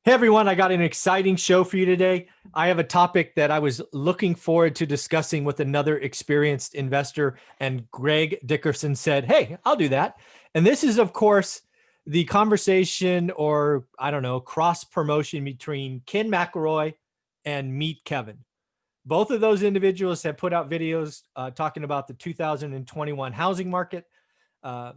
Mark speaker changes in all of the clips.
Speaker 1: Hey everyone, I got an exciting show for you today. I have a topic that I was looking forward to discussing with another experienced investor, and Greg Dickerson said, "Hey, I'll do that." And this is, of course, the conversation, or I don't know, cross promotion between Ken McElroy and MeetKevin. Both of those individuals have put out videos talking about the 2021 housing market. Uh,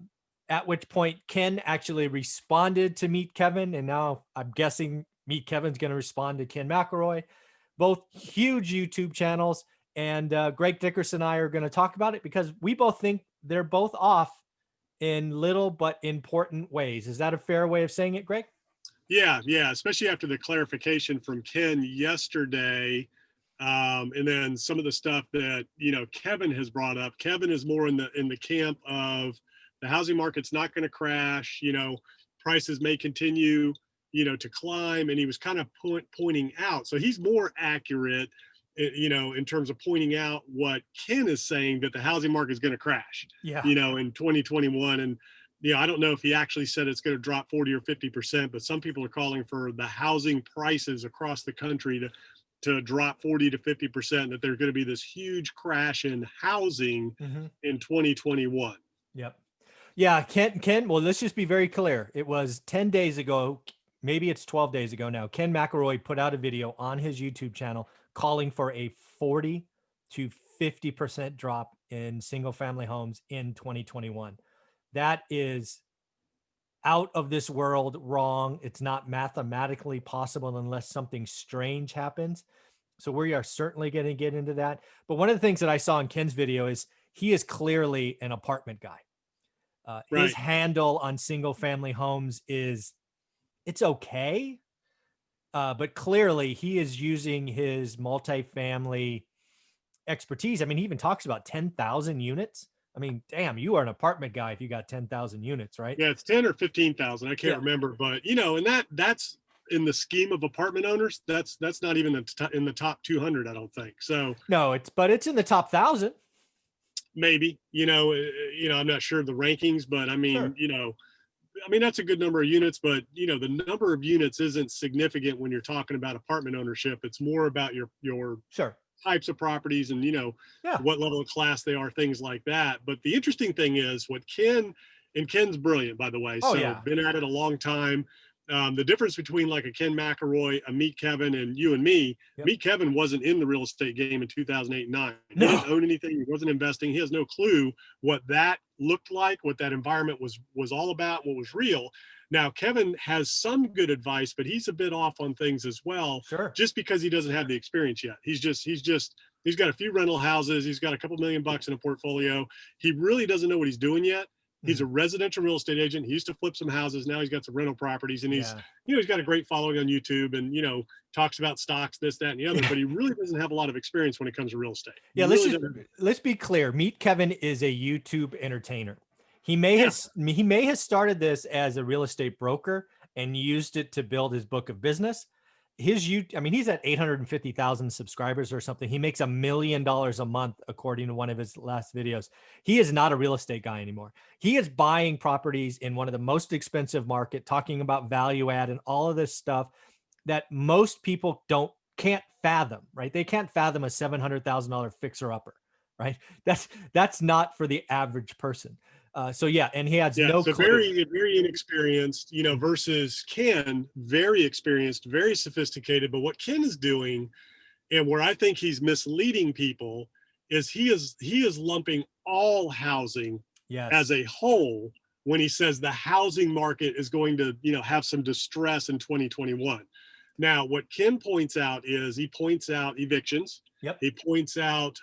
Speaker 1: at which point Ken actually responded to MeetKevin, and now I'm guessing MeetKevin's going to respond to Ken McElroy. Both huge YouTube channels, and Greg Dickerson and I are going to talk about it because we both think they're both off in little but important ways. Is that a fair way of saying it, Greg?
Speaker 2: Yeah, especially after the clarification from Ken yesterday, and then some of the stuff that Kevin has brought up. Kevin is more in the camp of the housing market's not going to crash. Prices may continue, to climb, and he was kind of pointing out. So he's more accurate, in terms of pointing out what Ken is saying, that the housing market is going to crash.
Speaker 1: Yeah.
Speaker 2: In 2021. And I don't know if he actually said it's going to drop 40 or 50%, but some people are calling for the housing prices across the country to drop 40 to 50%, that there's going to be this huge crash in housing in 2021.
Speaker 1: Yep. Yeah, Ken, well, let's just be very clear. It was 10 days ago, maybe it's 12 days ago now. Ken McElroy put out a video on his YouTube channel calling for a 40 to 50% drop in single family homes in 2021. That is out of this world wrong. It's not mathematically possible unless something strange happens. So we are certainly going to get into that. But one of the things that I saw in Ken's video is he is clearly an apartment guy.
Speaker 2: Right.
Speaker 1: His handle on single family homes it's okay. But clearly he is using his multifamily expertise. I mean, he even talks about 10,000 units. I mean, damn, you are an apartment guy if you got 10,000 units, right?
Speaker 2: Yeah, it's 10 or 15,000. I can't remember, but and that's in the scheme of apartment owners, that's not even in the top 200, I don't think. So
Speaker 1: no, it's in the top 1,000.
Speaker 2: Maybe, I'm not sure of the rankings, but I mean,
Speaker 1: Sure.
Speaker 2: That's a good number of units, but the number of units isn't significant when you're talking about apartment ownership. It's more about your
Speaker 1: Sure.
Speaker 2: types of properties and what level of class they are, things like that. But the interesting thing is what Ken's brilliant, by the way.
Speaker 1: Oh,
Speaker 2: So
Speaker 1: yeah.
Speaker 2: been at it a long time. The difference between like a Ken McElroy, a MeetKevin, and you and me, MeetKevin wasn't in the real estate game in 2008 and 9. He didn't own anything. He wasn't investing. He has no clue what that looked like, what that environment was all about, what was real. Now, Kevin has some good advice, but he's a bit off on things as well.
Speaker 1: Sure.
Speaker 2: Just because he doesn't have the experience yet. He's got a few rental houses. He's got a couple $1 million in a portfolio. He really doesn't know what he's doing yet. He's a residential real estate agent. He used to flip some houses. Now he's got some rental properties, and he's got a great following on YouTube, and talks about stocks, this, that, and the other. But he really doesn't have a lot of experience when it comes to real estate.
Speaker 1: Yeah, let's be clear. MeetKevin is a YouTube entertainer. He may have started this as a real estate broker and used it to build his book of business. He's at 850,000 subscribers or something. He makes $1 million a month, according to one of his last videos. He is not a real estate guy anymore. He is buying properties in one of the most expensive market, talking about value add and all of this stuff that most people can't fathom, right? They can't fathom a $700,000 fixer upper, right? That's not for the average person. And he has no clue.
Speaker 2: Very inexperienced, versus Ken, very experienced, very sophisticated. But what Ken is doing, and where I think he's misleading people, is he is lumping all housing as a whole when he says the housing market is going to, have some distress in 2021. Now, what Ken points out is he points out evictions. He points out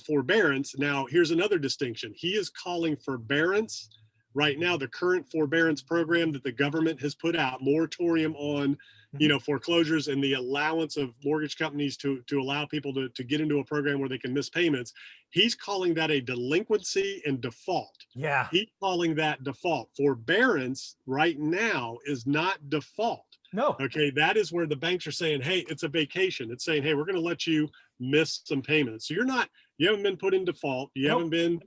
Speaker 2: forbearance. Now, here's another distinction. He is calling forbearance right now, the current forbearance program that the government has put out, moratorium on, foreclosures and the allowance of mortgage companies to allow people to get into a program where they can miss payments. He's calling that a delinquency and default.
Speaker 1: Yeah.
Speaker 2: He's calling that default. Forbearance right now is not default.
Speaker 1: No.
Speaker 2: Okay. That is where the banks are saying, hey, it's a vacation. It's saying, hey, we're going to let you miss some payments. So you haven't been put in default. You haven't been,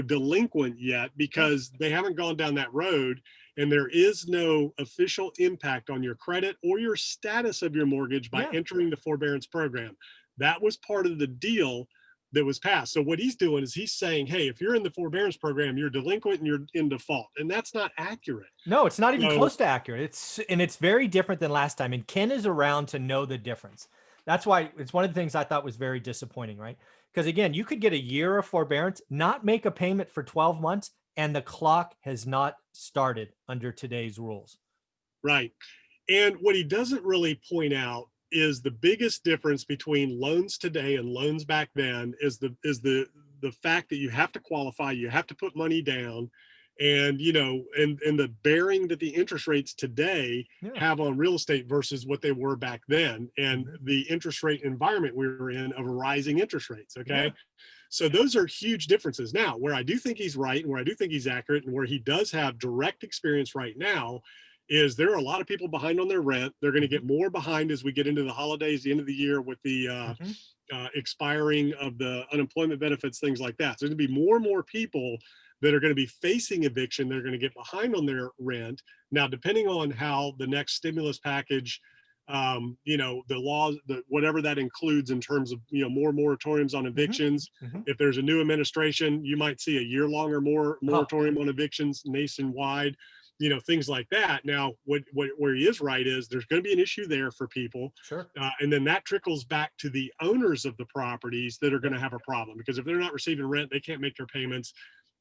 Speaker 2: delinquent yet, because they haven't gone down that road. and there is no official impact on your credit or your status of your mortgage by
Speaker 1: Yeah.
Speaker 2: entering the forbearance program. That was part of the deal that was passed. So what he's doing is he's saying, hey, if you're in the forbearance program, you're delinquent and you're in default. And that's not accurate.
Speaker 1: No, it's not even
Speaker 2: So,
Speaker 1: close to accurate. It's very different than last time. And Ken is around to know the difference. That's why it's one of the things I thought was very disappointing, right? Because again, you could get a year of forbearance, not make a payment for 12 months, and the clock has not started under today's rules.
Speaker 2: right. And what he doesn't really point out is the biggest difference between loans today and loans back then is the fact that you have to qualify, you have to put money down, and and the bearing that the interest rates today
Speaker 1: Yeah.
Speaker 2: have on real estate versus what they were back then, and the interest rate environment we were in of rising interest rates. Okay.
Speaker 1: Yeah.
Speaker 2: So those are huge differences. Now, where I do think he's right and where I do think he's accurate and where he does have direct experience right now is there are a lot of people behind on their rent. They're going to get more behind as we get into the holidays, the end of the year with the expiring of the unemployment benefits, things like that. So there's going to be more and more people that are going to be facing eviction. They're going to get behind on their rent. Now, depending on how the next stimulus package, the laws, whatever that includes in terms of, more moratoriums on evictions. If there's a new administration, you might see a year-long or more moratorium on evictions nationwide, things like that. Now, where he is right is there's going to be an issue there for people.
Speaker 1: Sure.
Speaker 2: And then that trickles back to the owners of the properties that are going to have a problem, because if they're not receiving rent, they can't make their payments.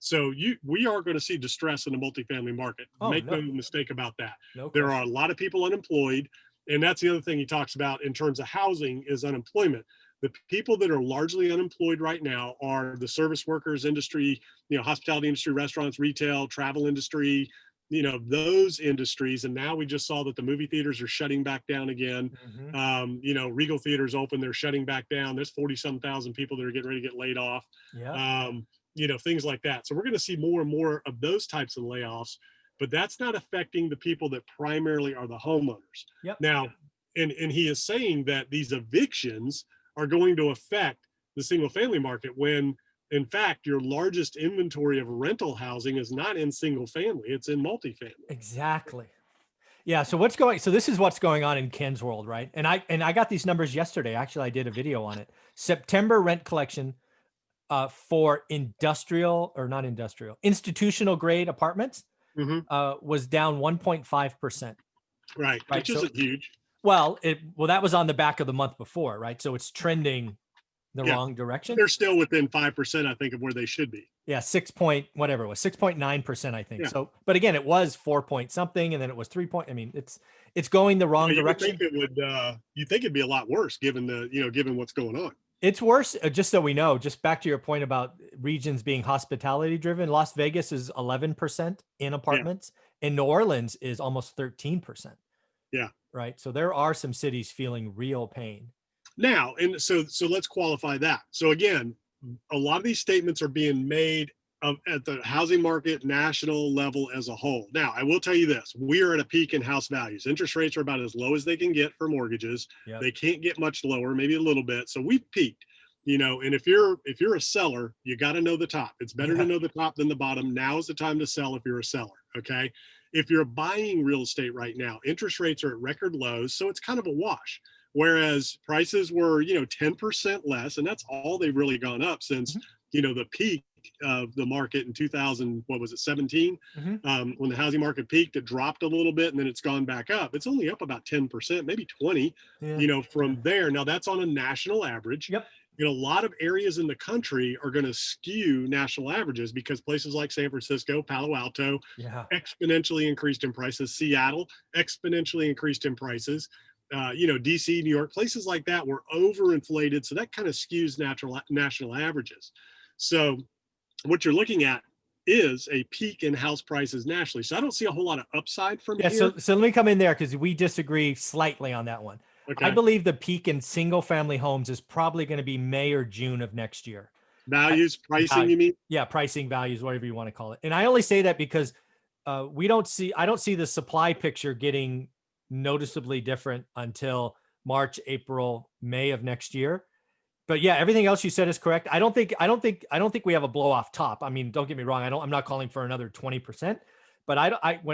Speaker 2: So we are going to see distress in the multifamily market. Make no mistake about that. There are a lot of people unemployed. And that's the other thing he talks about in terms of housing is unemployment. The people that are largely unemployed right now are the service workers industry, hospitality industry, restaurants, retail, travel industry, those industries. And now we just saw that the movie theaters are shutting back down again. Regal Theaters open, they're shutting back down. There's 40-some thousand people that are getting ready to get laid off. Things like that. So we're going to see more and more of those types of layoffs, but that's not affecting the people that primarily are the homeowners. Now, and he is saying that these evictions are going to affect the single family market when in fact your largest inventory of rental housing is not in single family, it's in multifamily.
Speaker 1: Exactly. Yeah. So this is what's going on in Ken's world, right? And I got these numbers yesterday. Actually, I did a video on it. September rent collection for institutional grade apartments was down 1.5%.
Speaker 2: Right. Which isn't huge.
Speaker 1: Well, that was on the back of the month before, right? So it's trending the wrong direction.
Speaker 2: They're still within 5%, I think, of where they should be.
Speaker 1: Yeah, 6.9%, I think. So, but again, it was 4 point something, and then it was 3 point. I mean, it's going the wrong direction.
Speaker 2: You think it'd be a lot worse given given what's going on.
Speaker 1: It's worse, just so we know, just back to your point about regions being hospitality driven. Las Vegas is 11% in apartments, and New Orleans is almost 13%.
Speaker 2: Yeah.
Speaker 1: Right. So there are some cities feeling real pain.
Speaker 2: Now, and so let's qualify that. So again, a lot of these statements are being made at the housing market national level as a whole. Now, I will tell you this, we are at a peak in house values. Interest rates are about as low as they can get for mortgages. They can't get much lower, maybe a little bit. So we've peaked, and if you're a seller, you got to know the top. It's better to know the top than the bottom. Now is the time to sell if you're a seller. Okay. If you're buying real estate right now, interest rates are at record lows. So it's kind of a wash. Whereas prices were, 10% less, and that's all they've really gone up since, the peak of the market in 17, when the housing market peaked. It dropped a little bit and then it's gone back up. It's only up about 10%, maybe 20, from there. Now that's on a national average. A lot of areas in the country are going to skew national averages because places like San Francisco, Palo Alto, exponentially increased in prices. Seattle exponentially increased in prices. DC, New York, places like that were overinflated. So that kind of skews national averages. So what you're looking at is a peak in house prices nationally. So I don't see a whole lot of upside from here.
Speaker 1: So let me come in there because we disagree slightly on that one. Okay. I believe the peak in single family homes is probably going to be May or June of next year.
Speaker 2: Pricing, you mean?
Speaker 1: Yeah, pricing, values, whatever you want to call it. And I only say that because I don't see the supply picture getting noticeably different until March, April, May of next year. But yeah, everything else you said is correct. I don't think we have a blow off top. I mean, don't get me wrong. I'm not calling for another 20%, But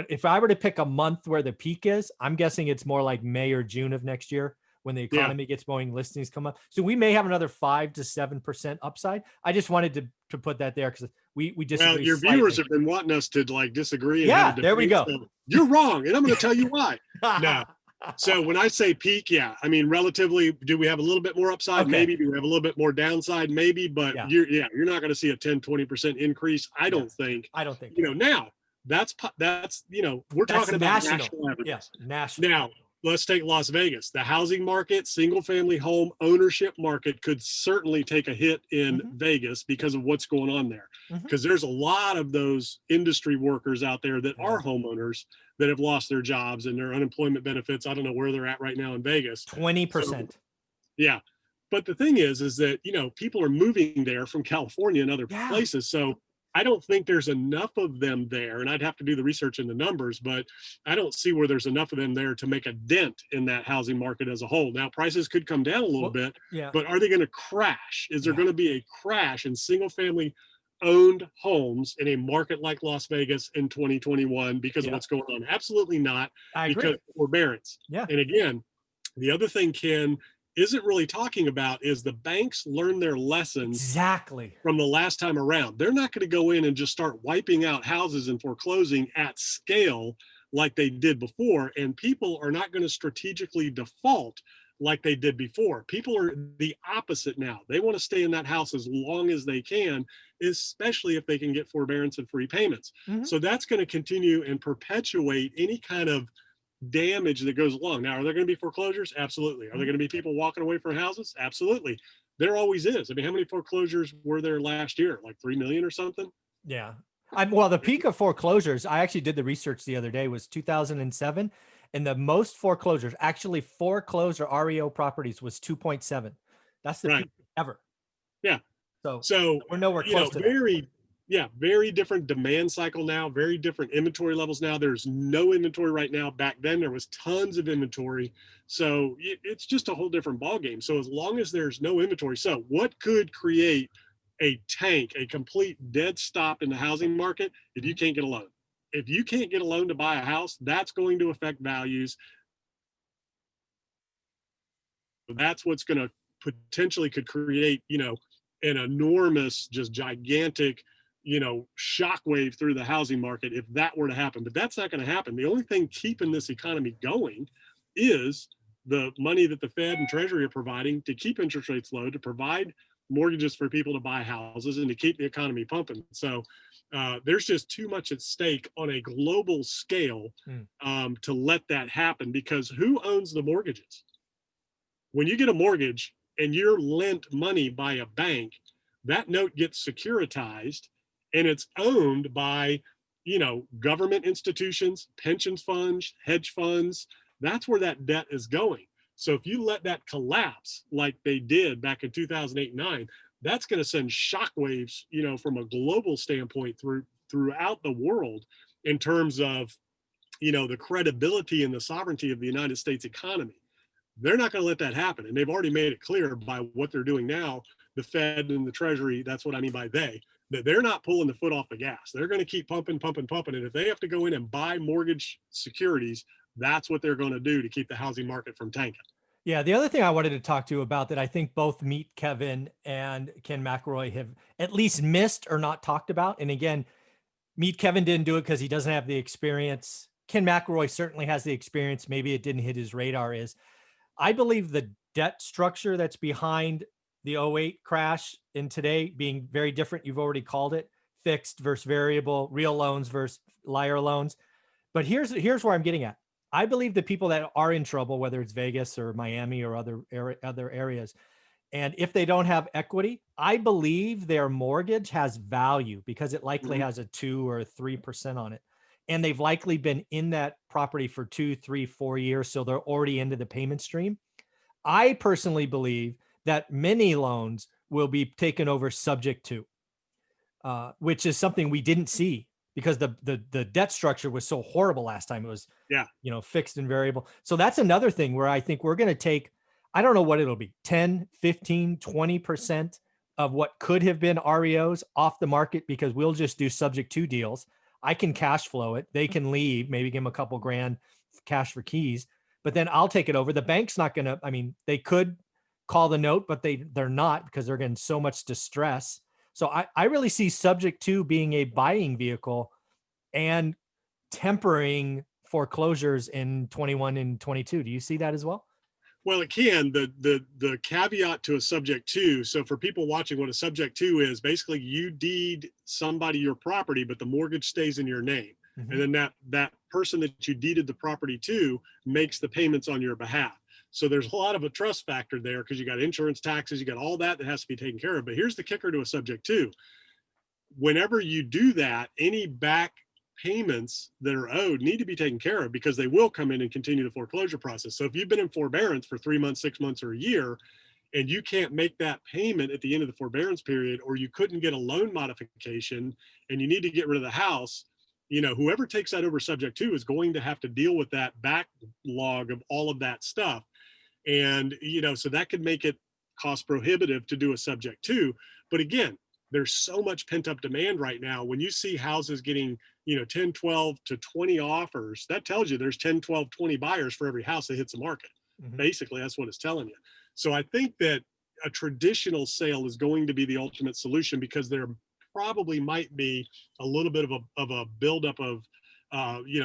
Speaker 1: if I were to pick a month where the peak is, I'm guessing it's more like May or June of next year when the economy gets going, listings come up. So we may have another 5 to 7% upside. I just wanted to put that there because we disagree.
Speaker 2: Well, your
Speaker 1: slightly.
Speaker 2: viewers have been wanting us to like disagree and
Speaker 1: Yeah,
Speaker 2: have a debate.
Speaker 1: there we go.
Speaker 2: So you're wrong, and I'm going to tell you why. No. So when I say peak, yeah, I mean relatively. Do we have a little bit more upside?
Speaker 1: Okay.
Speaker 2: Maybe. Do we have a little bit more downside? Maybe. But you're not going to see a 10, 20% increase. I don't think.
Speaker 1: I don't think.
Speaker 2: Now that's we're talking about national averages.
Speaker 1: Yes, national.
Speaker 2: Now let's take Las Vegas. The housing market, single family home ownership market could certainly take a hit in Vegas because of what's going on there. Because there's a lot of those industry workers out there that are homeowners that have lost their jobs and their unemployment benefits. I don't know where they're at right now in Vegas.
Speaker 1: 20%.
Speaker 2: So, yeah. But the thing is that, people are moving there from California and other places. So I don't think there's enough of them there, and I'd have to do the research in the numbers, but I don't see where there's enough of them there to make a dent in that housing market as a whole. Now, prices could come down a little bit, but are they going to crash? Is there going to be a crash in single family owned homes in a market like Las Vegas in 2021 because of what's going on? Absolutely not.
Speaker 1: I agree.
Speaker 2: Because of forbearance.
Speaker 1: Yeah.
Speaker 2: And again, the other thing Ken isn't really talking about is the banks learn their lessons from the last time around. They're not going to go in and just start wiping out houses and foreclosing at scale like they did before. And people are not going to strategically default like they did before. People are the opposite now. They want to stay in that house as long as they can, especially if they can get forbearance and free payments. So that's going to continue and perpetuate any kind of damage that goes along. Now, are there going to be foreclosures? Absolutely. Are there going to be people walking away from houses? Absolutely. There always is. I mean, how many foreclosures were there last year? Like 3 million or something?
Speaker 1: Yeah. Well, the peak of foreclosures, I actually did the research the other day, was 2007. And the most foreclosures, actually foreclosed or REO properties, was 2.7. That's the peak ever.
Speaker 2: Yeah. So
Speaker 1: we're nowhere close to that.
Speaker 2: Very different demand cycle now, very different inventory levels now. There's no inventory right now. Back then there was tons of inventory. So it's just a whole different ballgame. So as long as there's no inventory, so what could create a tank, a complete dead stop in the housing market if you can't get a loan? If you can't get a loan to buy a house, that's going to affect values. That's what's going to potentially could create, an enormous, just gigantic, shockwave through the housing market if that were to happen. But that's not going to happen. The only thing keeping this economy going is the money that the Fed and Treasury are providing to keep interest rates low, to provide mortgages for people to buy houses, and to keep the economy pumping. So there's just too much at stake on a global scale to let that happen, because who owns the mortgages? When you get a mortgage and you're lent money by a bank, that note gets securitized and it's owned by, government institutions, pensions funds, hedge funds. That's where that debt is going. So if you let that collapse like they did back in 2008 and 9, that's going to send shockwaves, from a global standpoint throughout the world in terms of, the credibility and the sovereignty of the United States economy. They're not going to let that happen. And they've already made it clear by what they're doing now, the Fed and the Treasury, that's what I mean by they, that they're not pulling the foot off the gas. They're going to keep pumping. And if they have to go in and buy mortgage securities, that's what they're going to do to keep the housing market from tanking.
Speaker 1: Yeah. The other thing I wanted to talk to you about that I think both MeetKevin and Ken McElroy have at least missed or not talked about. And again, MeetKevin didn't do it because he doesn't have the experience. Ken McElroy certainly has the experience. Maybe it didn't hit his radar. Is I believe the debt structure that's behind the 08 crash in today being very different. You've already called it fixed versus variable, real loans versus liar loans. But here's where I'm getting at. I believe the people that are in trouble, whether it's Vegas or Miami or other areas, and if they don't have equity, I believe their mortgage has value because it likely has a 2 or 3% on it. And they've likely been in that property for 2, 3, 4 years. So they're already into the payment stream. I personally believe that many loans will be taken over subject to, which is something we didn't see because the debt structure was so horrible last time. It was, fixed and variable. So that's another thing where I think we're going to take, I don't know what it'll be, 10, 15, 20% of what could have been REOs off the market because we'll just do subject to deals. I can cash flow it. They can leave, maybe give them a couple grand cash for keys, but then I'll take it over. The bank's not going to, I mean, they could call the note, but they're not, because they're getting so much distress. So I really see subject to being a buying vehicle and tempering foreclosures in 21 and 22. Do you see that as well?
Speaker 2: Well, it can. The caveat to a subject to, so for people watching, what a subject to is, basically you deed somebody your property, but the mortgage stays in your name.
Speaker 1: Mm-hmm.
Speaker 2: And then that person that you deeded the property to makes the payments on your behalf. So there's a lot of a trust factor there, because you got insurance, taxes, you got all that has to be taken care of. But here's the kicker to a subject to. Whenever you do that, any back payments that are owed need to be taken care of, because they will come in and continue the foreclosure process. So if you've been in forbearance for 3 months, 6 months, or a year, and you can't make that payment at the end of the forbearance period, or you couldn't get a loan modification and you need to get rid of the house, whoever takes that over subject to is going to have to deal with that backlog of all of that stuff. And, so that could make it cost prohibitive to do a subject to. But again, there's so much pent up demand right now. When you see houses getting, 10, 12 to 20 offers, that tells you there's 10, 12, 20 buyers for every house that hits the market. Mm-hmm. Basically, that's what it's telling you. So I think that a traditional sale is going to be the ultimate solution, because there probably might be a little bit of a buildup of,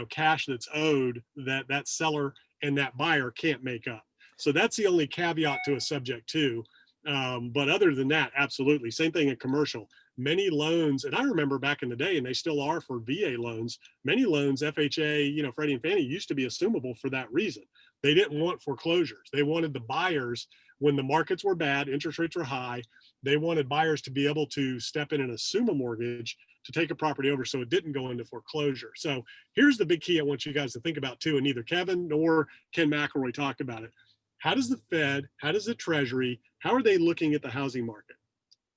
Speaker 2: cash that's owed that seller and that buyer can't make up. So that's the only caveat to a subject to. But other than that, absolutely. Same thing in commercial. Many loans, and I remember back in the day, and they still are for VA loans, many loans, FHA, Freddie and Fannie, used to be assumable for that reason. They didn't want foreclosures. They wanted the buyers, when the markets were bad, interest rates were high, they wanted buyers to be able to step in and assume a mortgage to take a property over, so it didn't go into foreclosure. So here's the big key I want you guys to think about too, and neither Kevin nor Ken McElroy talked about it. How does the Fed, how does the Treasury, how are they looking at the housing market?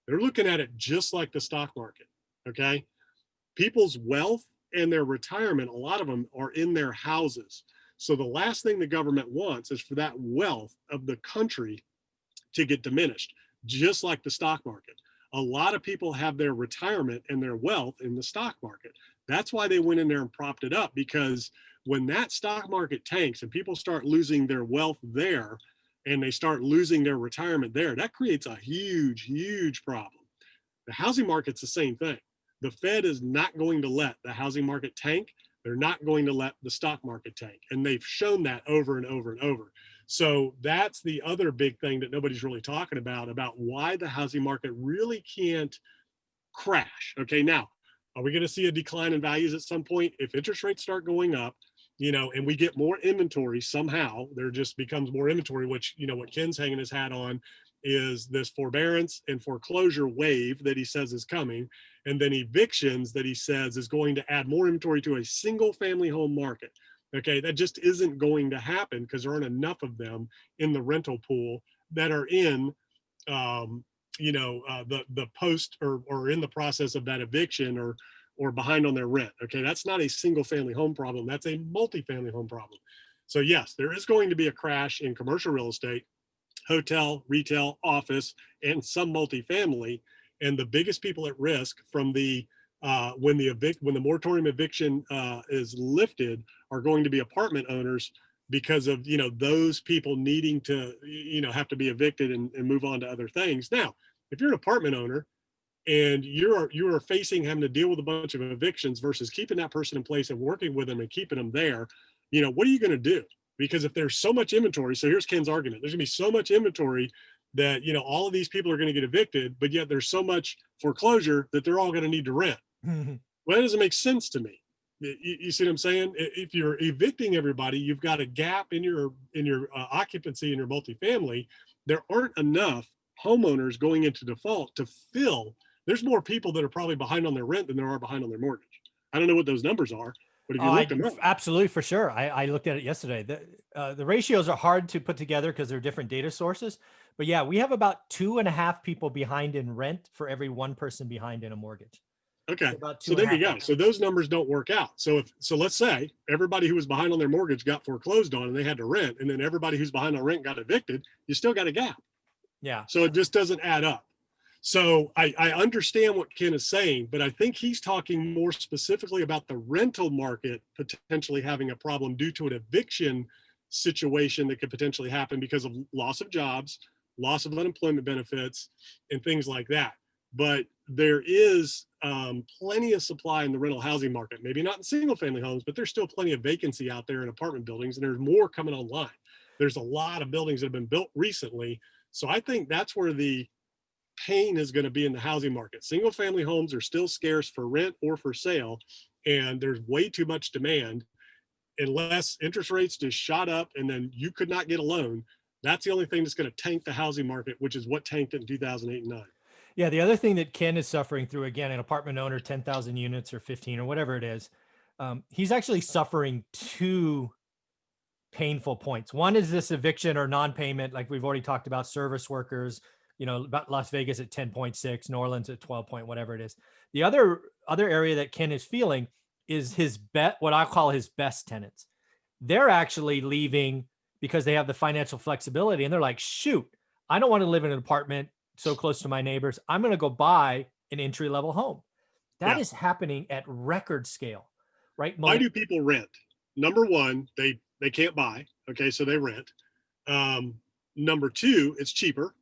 Speaker 2: They're looking at it just like the stock market, okay? People's wealth and their retirement, a lot of them are in their houses. So the last thing the government wants is for that wealth of the country to get diminished, just like the stock market. A lot of people have their retirement and their wealth in the stock market. That's why they went in there and propped it up, because when that stock market tanks and people start losing their wealth there, and they start losing their retirement there, that creates a huge, huge problem. The housing market's the same thing. The Fed is not going to let the housing market tank. They're not going to let the stock market tank. And they've shown that over and over and over. So that's the other big thing that nobody's really talking about why the housing market really can't crash. Okay, now, are we going to see a decline in values at some point? If interest rates start going up, and we get more inventory somehow, there just becomes more inventory, which, what Ken's hanging his hat on is this forbearance and foreclosure wave that he says is coming, and then evictions that he says is going to add more inventory to a single family home market. Okay, that just isn't going to happen, because there aren't enough of them in the rental pool that are in, the post or in the process of that eviction or behind on their rent. Okay, that's not a single family home problem. That's a multifamily home problem. So yes, there is going to be a crash in commercial real estate, hotel, retail, office, and some multifamily. And the biggest people at risk from when the moratorium eviction is lifted are going to be apartment owners, because of those people needing to have to be evicted and move on to other things. Now, if you're an apartment owner and you are facing having to deal with a bunch of evictions versus keeping that person in place and working with them and keeping them there, what are you going to do? Because if there's so much inventory, so here's Ken's argument, there's gonna be so much inventory that all of these people are going to get evicted, but yet there's so much foreclosure that they're all going to need to rent. Well, that doesn't make sense to me. You see what I'm saying? If you're evicting everybody, you've got a gap in your occupancy in your multifamily. There aren't enough homeowners going into default to fill. There's more people that are probably behind on their rent than there are behind on their mortgage. I don't know what those numbers are, but if you look them up.
Speaker 1: Absolutely, for sure. I looked at it yesterday. The ratios are hard to put together because they're different data sources. But yeah, we have about 2.5 people behind in rent for every one person behind in a mortgage.
Speaker 2: Okay, so there you go. So those numbers don't work out. So let's say everybody who was behind on their mortgage got foreclosed on and they had to rent, and then everybody who's behind on rent got evicted, you still got a gap.
Speaker 1: Yeah.
Speaker 2: So it just doesn't add up. So I understand what Ken is saying, but I think he's talking more specifically about the rental market potentially having a problem due to an eviction situation that could potentially happen because of loss of jobs, loss of unemployment benefits, and things like that. But there is plenty of supply in the rental housing market, maybe not in single family homes, but there's still plenty of vacancy out there in apartment buildings, and there's more coming online. There's a lot of buildings that have been built recently. So I think that's where the pain is going to be in the housing market. Single family homes are still scarce for rent or for sale, and there's way too much demand. Unless interest rates just shot up and then you could not get a loan, that's the only thing that's going to tank the housing market, which is what tanked it in 2008 and 9.
Speaker 1: Yeah, the other thing that Ken is suffering through, again, an apartment owner, 10,000 units or 15 or whatever it is, he's actually suffering two painful points. One is this eviction or non-payment, like we've already talked about, service workers, about Las Vegas at 10.6, New Orleans at 12 point, whatever it is. The other area that Ken is feeling is what I call his best tenants. They're actually leaving because they have the financial flexibility, and they're like, shoot, I don't want to live in an apartment so close to my neighbors. I'm going to go buy an entry-level home. That is happening at record scale, right?
Speaker 2: Why do people rent? Number one, they can't buy. Okay, so they rent. Number two, it's cheaper.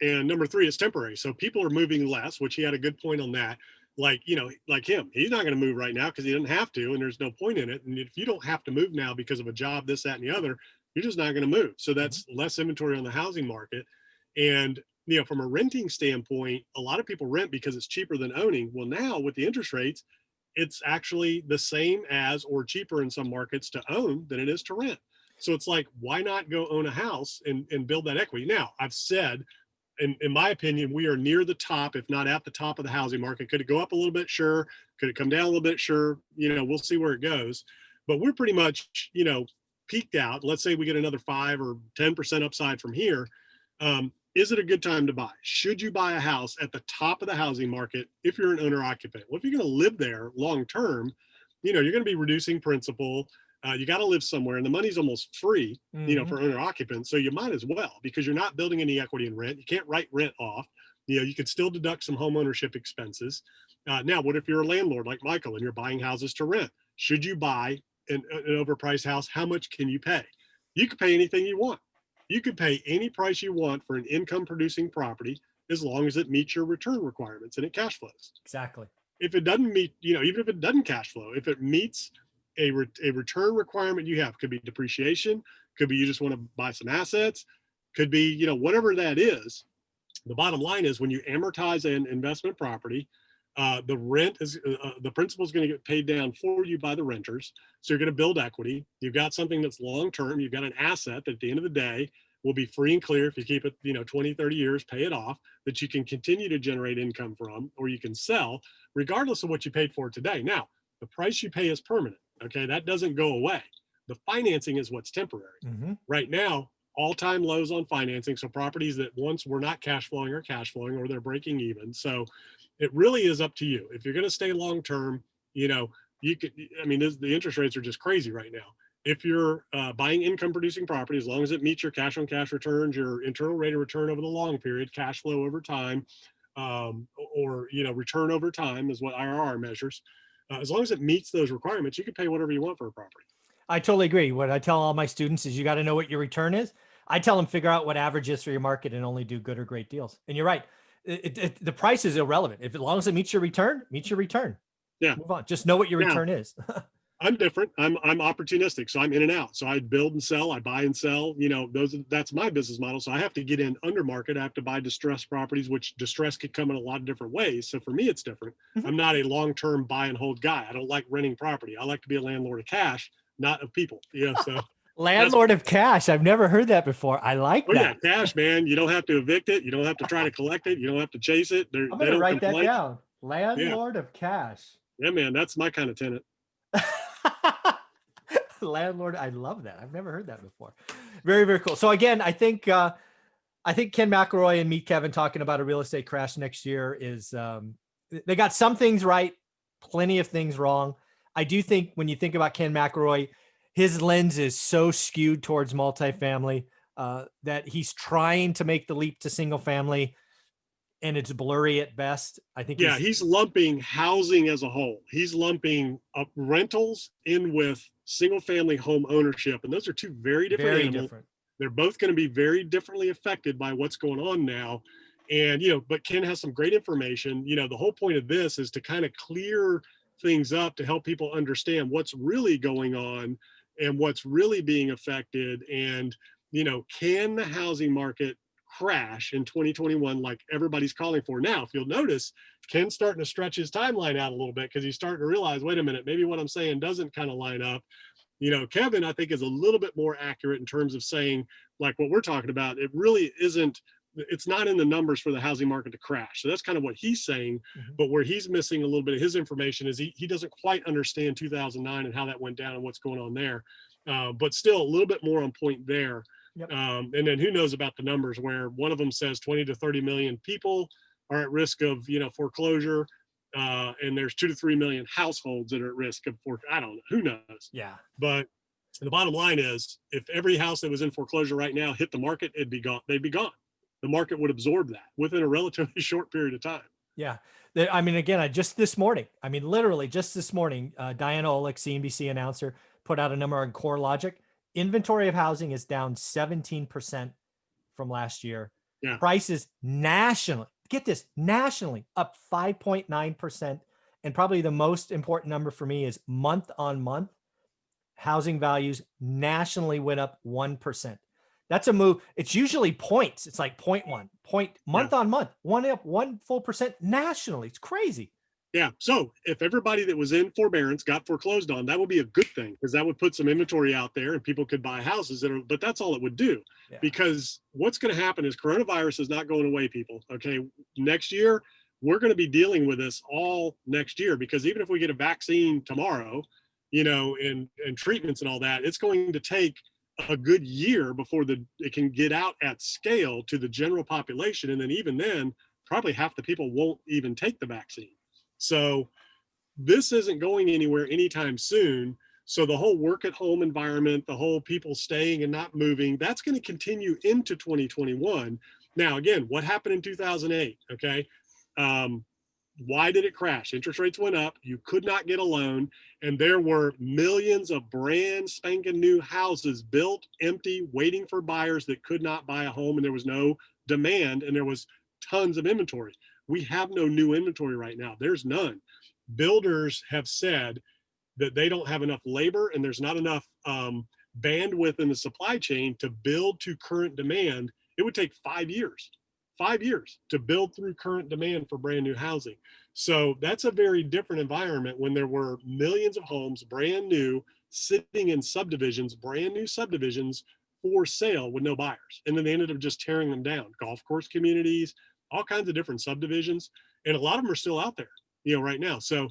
Speaker 2: And number three, it's temporary. So people are moving less, which he had a good point on that. Like him, he's not going to move right now because he didn't have to, and there's no point in it. And if you don't have to move now because of a job, this, that, and the other, you're just not going to move. So that's less inventory on the housing market. And, from a renting standpoint, a lot of people rent because it's cheaper than owning. Well, now with the interest rates, it's actually the same as or cheaper in some markets to own than it is to rent. So it's like, why not go own a house and build that equity? Now, I've said, in my opinion, we are near the top, if not at the top of the housing market. Could it go up a little bit? Sure. Could it come down a little bit? Sure. We'll see where it goes. But we're pretty much, peaked out. Let's say we get another 5 or 10% upside from here. Is it a good time to buy? Should you buy a house at the top of the housing market if you're an owner occupant? Well, if you're going to live there long term, you're going to be reducing principal. You got to live somewhere, and the money's almost free, for owner occupants. So you might as well, because you're not building any equity in rent. You can't write rent off. You could still deduct some home ownership expenses. Now, what if you're a landlord like Michael and you're buying houses to rent? Should you buy an overpriced house? How much can you pay? You could pay anything you want. You could pay any price you want for an income producing property as long as it meets your return requirements and it cash flows.
Speaker 1: Exactly. If
Speaker 2: it doesn't meet, even if it doesn't cash flow, if it meets a return requirement you have, could be depreciation, could be you just want to buy some assets, could be, whatever that is. The bottom line is when you amortize an investment property, the rent is the principal is going to get paid down for you by the renters. So you're going to build equity. You've got something that's long term. You've got an asset that at the end of the day will be free and clear if you keep it 20, 30 years, pay it off, that you can continue to generate income from, or you can sell regardless of what you paid for today. Now, the price you pay is permanent. Okay, that doesn't go away. The financing is what's temporary. Right now, all-time lows on financing. So properties that once were not cash flowing are cash flowing, or they're breaking even. So it really is up to you. If you're going to stay long-term, you could, the interest rates are just crazy right now. If you're buying income producing property, as long as it meets your cash on cash returns, your internal rate of return over the long period, cash flow over time, or return over time is what IRR measures. As long as it meets those requirements, you can pay whatever you want for a property.
Speaker 1: I totally agree. What I tell all my students is you got to know what your return is. I tell them figure out what average is for your market and only do good or great deals. And you're right. The price is irrelevant. If as long as it meets your return,
Speaker 2: Yeah.
Speaker 1: Move on. Just know what your return is.
Speaker 2: I'm different. I'm opportunistic. So I'm in and out. So I build and sell, I buy and sell, that's my business model. So I have to get in under market. I have to buy distressed properties, which distress could come in a lot of different ways. So for me, it's different. I'm not a long-term buy and hold guy. I don't like renting property. I like to be a landlord of cash, not of people. So
Speaker 1: landlord of cash. I've never heard that before. I like that.
Speaker 2: Yeah, cash, man. You don't have to evict it. You don't have to try to collect it. You don't have to chase it.
Speaker 1: I'm going to write that down. Landlord of cash.
Speaker 2: Yeah, man. That's my kind of tenant.
Speaker 1: Landlord. I love that. I've never heard that before. Very, very cool. So again, I think Ken McElroy and MeetKevin talking about a real estate crash next year is they got some things right, plenty of things wrong. I do think when you think about Ken McElroy, his lens is so skewed towards multifamily that he's trying to make the leap to single family. and it's blurry at best. I think
Speaker 2: Yeah, he's lumping housing as a whole. He's lumping up rentals in with single family home ownership. And those are two very different animals.
Speaker 1: different.
Speaker 2: They're both going to be very differently affected by what's going on now. And, but Ken has some great information. The whole point of this is to kind of clear things up to help people understand what's really going on and what's really being affected. And, can the housing market crash in 2021 like everybody's calling for? Now, if you'll notice, Ken's starting to stretch his timeline out a little bit because he's starting to realize, wait a minute, maybe what I'm saying doesn't kind of line up. Kevin, I think, is a little bit more accurate in terms of saying, like what we're talking about, it really isn't, it's not in the numbers for the housing market to crash. So that's kind of what he's saying.
Speaker 1: Mm-hmm.
Speaker 2: But where he's missing a little bit of his information is he doesn't quite understand 2009 and how that went down and what's going on there. But still a little bit more on point there.
Speaker 1: Yep.
Speaker 2: And then who knows about the numbers where one of them says 20 to 30 million people are at risk of, foreclosure. And there's 2 to 3 million households that are at risk of I don't know, who knows?
Speaker 1: Yeah.
Speaker 2: But the bottom line is, if every house that was in foreclosure right now hit the market, it'd be gone. They'd be gone. The market would absorb that within a relatively short period of time.
Speaker 1: Yeah. I mean, again, literally just this morning, Diana Olick, CNBC announcer, put out a number on CoreLogic. Inventory of housing is down 17% from last year.
Speaker 2: Yeah.
Speaker 1: Prices nationally, get this, nationally up 5.9%. And probably the most important number for me is month on month, housing values nationally went up 1%. That's a move. It's usually points. It's like 0.1 point month on month, one up 1 full percent nationally. It's crazy.
Speaker 2: Yeah. So if everybody that was in forbearance got foreclosed on, that would be a good thing because that would put some inventory out there and people could buy houses but that's all it would do. Yeah. Because what's going to happen is coronavirus is not going away, people. Okay. Next year, we're going to be dealing with this all next year because even if we get a vaccine tomorrow, and treatments and all that, it's going to take a good year before it can get out at scale to the general population. And then even then, probably half the people won't even take the vaccine. So this isn't going anywhere anytime soon. So the whole work at home environment, the whole people staying and not moving, that's going to continue into 2021. Now, again, what happened in 2008? Okay. Why did it crash? Interest rates went up. You could not get a loan. And there were millions of brand spanking new houses built, empty, waiting for buyers that could not buy a home. And there was no demand and there was tons of inventory. We have no new inventory right now. There's none. Builders have said that they don't have enough labor and there's not enough bandwidth in the supply chain to build to current demand. It would take 5 years to build through current demand for brand new housing. So that's a very different environment when there were millions of homes, brand new, sitting in subdivisions, brand new subdivisions for sale with no buyers. And then they ended up just tearing them down. Golf course communities, all kinds of different subdivisions. And a lot of them are still out there, right now. So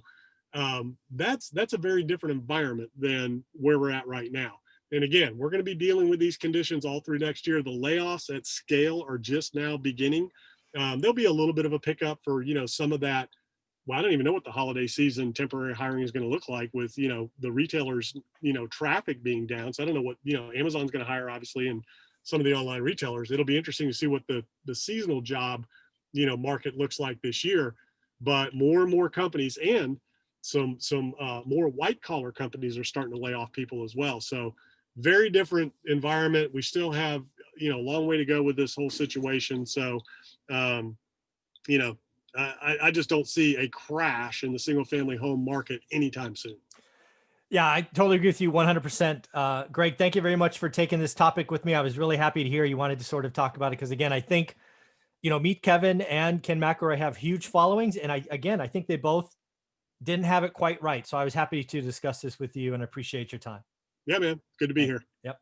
Speaker 2: that's a very different environment than where we're at right now. And again, we're going to be dealing with these conditions all through next year. The layoffs at scale are just now beginning. There'll be a little bit of a pickup for, some of that. Well, I don't even know what the holiday season temporary hiring is going to look like with, the retailers, traffic being down. So I don't know what, Amazon's going to hire, obviously, and some of the online retailers. It'll be interesting to see what the seasonal job, market looks like this year. But more and more companies and some more white collar companies are starting to lay off people as well. So very different environment. We still have, a long way to go with this whole situation. So, I just don't see a crash in the single family home market anytime soon.
Speaker 1: Yeah, I totally agree with you 100%. Greg, thank you very much for taking this topic with me. I was really happy to hear you wanted to sort of talk about it. Because again, I think, MeetKevin and Ken McElroy have huge followings. And I think they both didn't have it quite right. So I was happy to discuss this with you and appreciate your time.
Speaker 2: Yeah, man. Good to be here.
Speaker 1: Yep.